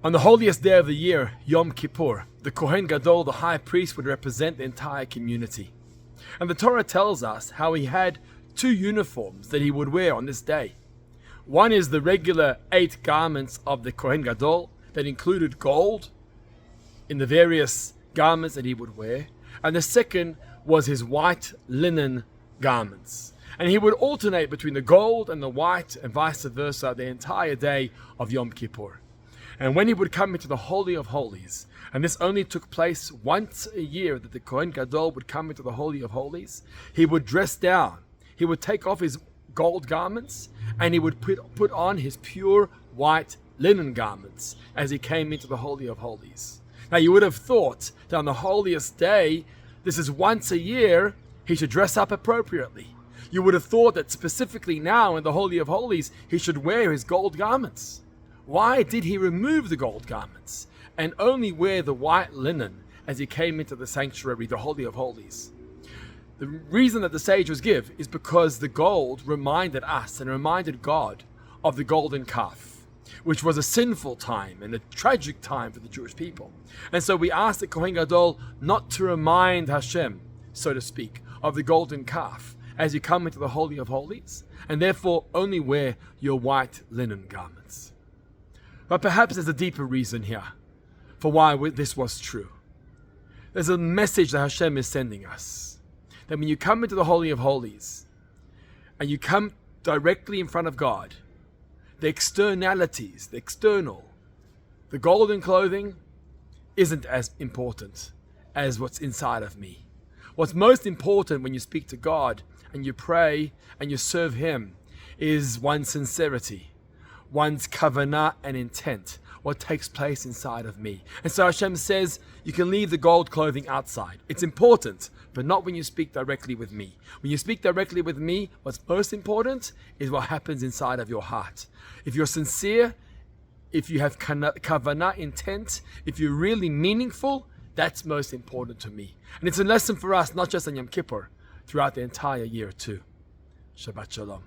On the holiest day of the year, Yom Kippur, the Kohen Gadol, the high priest, would represent the entire community. And the Torah tells us how he had 2 uniforms that he would wear on this day. One is the regular 8 garments of the Kohen Gadol that included gold in the various garments that he would wear. And the second was his white linen garments. And he would alternate between the gold and the white and vice versa the entire day of Yom Kippur. And when he would come into the Holy of Holies, and this only took place once a year that the Kohen Gadol would come into the Holy of Holies, he would dress down. He would take off his gold garments and he would put on his pure white linen garments as he came into the Holy of Holies. Now you would have thought that on the holiest day, this is once a year, he should dress up appropriately. You would have thought that specifically now in the Holy of Holies, he should wear his gold garments. Why did he remove the gold garments and only wear the white linen as he came into the sanctuary, the Holy of Holies? The reason that the sages give is because the gold reminded us and reminded God of the golden calf, which was a sinful time and a tragic time for the Jewish people. And so we ask the Kohen Gadol not to remind Hashem, so to speak, of the golden calf as you come into the Holy of Holies, and therefore only wear your white linen garments. But perhaps there's a deeper reason here for why this was true. There's a message that Hashem is sending us. That when you come into the Holy of Holies and you come directly in front of God, the externalities, the external, the golden clothing isn't as important as what's inside of me. What's most important when you speak to God and you pray and you serve Him is one's sincerity, one's kavanah and intent, what takes place inside of me. And so Hashem says, you can leave the gold clothing outside. It's important, but not when you speak directly with me. When you speak directly with me, what's most important is what happens inside of your heart. If you're sincere, if you have kavanah, intent, if you're really meaningful, that's most important to me. And it's a lesson for us, not just on Yom Kippur, throughout the entire year too. Shabbat Shalom.